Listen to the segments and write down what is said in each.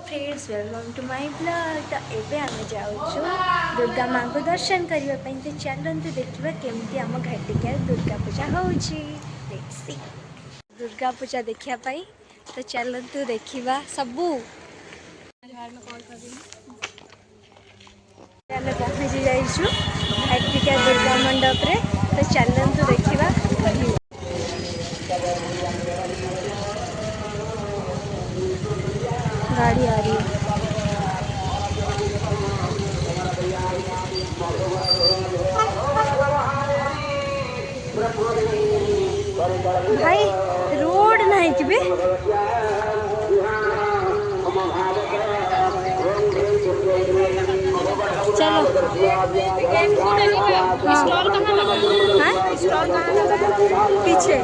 Friends welcome to my blog. तो एबे आम जाऊँ दुर्गा माँ को दर्शन करने तो चलते देखा केमती आम घाटिका दुर्गा पूजा होची। दुर्गा पूजा देखापी तो चलतु देखा सबू आम पहुँची जाइछु घाटिका दुर्गा मंडप रे तो चलतु देखा। गाड़ी आ रही है। भाई रोड नहीं कि बे चलो स्टॉल कहाँ लगा है? स्टॉल कहाँ लगा है? पीछे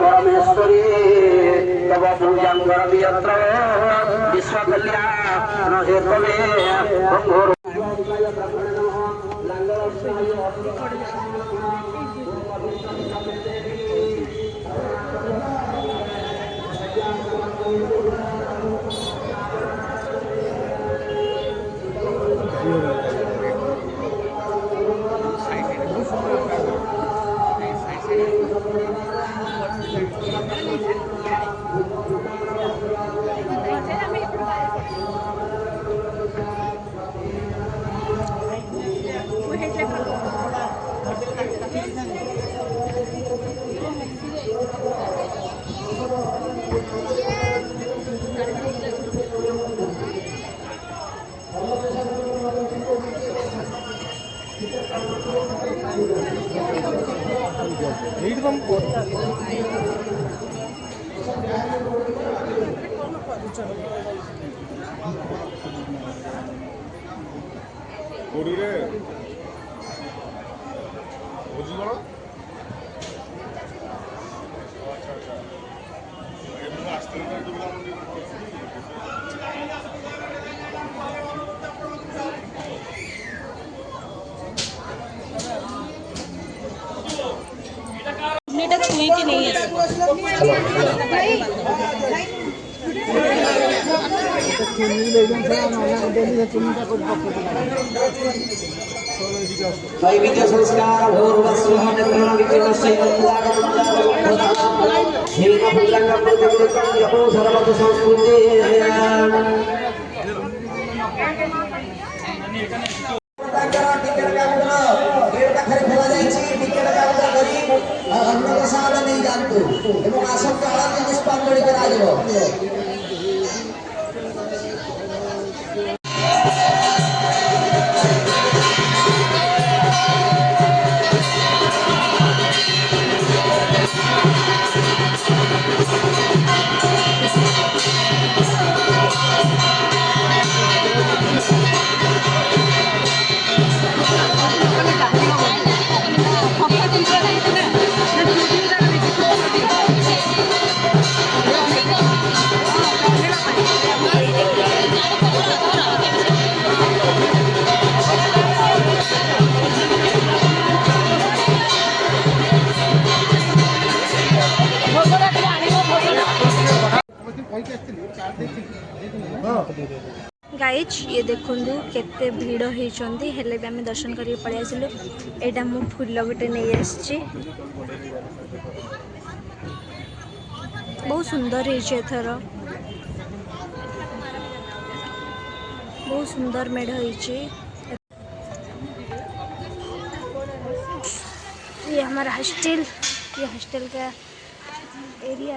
परमेश्वरी तव पूजं करोमि यत्र विश्वकल्याण हेतवे छुई की नहीं है। दैविक संस्कार भूर्वस्वः निर्गुण विचिनस्य सर्वत संस्कृति गाइज ये देखु केते भीड़ होती हेले भी आम दर्शन कर पड़े आसिलु। एटा मु फूल गोटे नहीं आसी बहुत सुंदर एथर बहुत सुंदर मेढ़ होइछे। ये हमारा हॉस्टल ये हॉस्टल का एरिया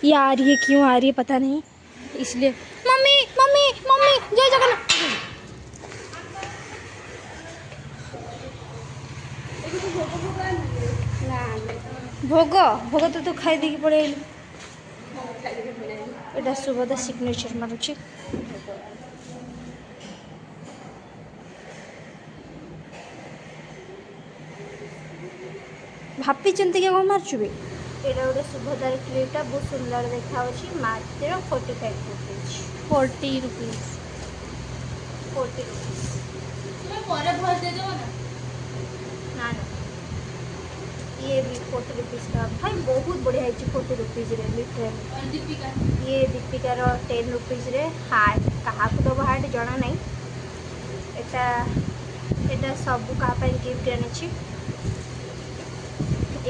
ये आ रही है क्यों आ रही है पता नहीं इसलिए मम्मी मम्मी मम्मी जय जगन्नाथ भोग भोग तो तू खाई देकी पड़े एटा सुभदा सिग्नेचर मारुची भापी चंती के कौन मारचु बे एटा गोटे सुभदार क्लिपटा बहुत सुंदर देखा मात्र 45 रुपीज 40 रुपीज 40 रुपीज ये भी 40 रुपीज़ का भाई बहुत बढ़िया है 40 रुपीज़ लिटरेली ये दीपिकार 10 रुपीज़ हार्ट क्या दब हार्ट जना नहीं एटा सब क्या गिफ्ट आनी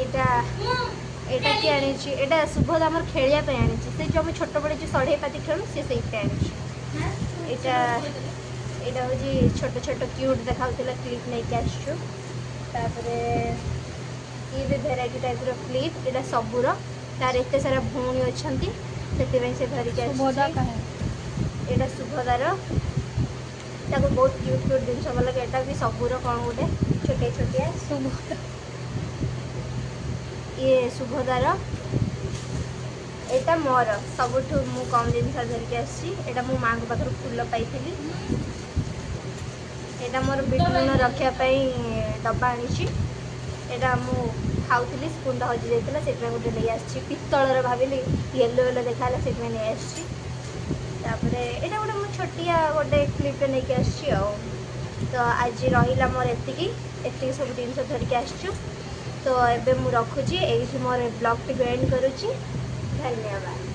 एटा कि आनी एटा शुभद आम खेलिया आनी से जो आम छोट बड़े जो सढ़े पाती खेलु सी से आनी यहाँ हूँ छोट छोट क्यूट देखा क्लिप नहीं आसपर ये भी भेराइटी टाइप क्लिप यहाँ सबूर तार एत सारा भौणी अच्छा से धरिक यहाँ शुभदार ताको बहुत क्यूट क्यूट जिन भल लगे यहाँ भी सबूर कौन गोटे छोटे छोटिया ये शुभदार यहाँ मोर सबुठ मु कम जिन धरिक आसा मो माँ को पाखर फूल पाई यहाँ मोर बिटलून रखापी डब्बा आनी यहाँ मु खाऊली स्पून तो हजि जाता से गोटे नहीं आसी पितलर भाविली येलो येलो देखा से नहीं आसी यहाँ गोटे मुझे छोटिया गोटे क्लिप नहीं आसी तो आज रहा मोर एति सब जिन धरिक आसचु तो एबे मु रखुची ये मोर ब्लॉग टी एंड करुची धन्यवाद।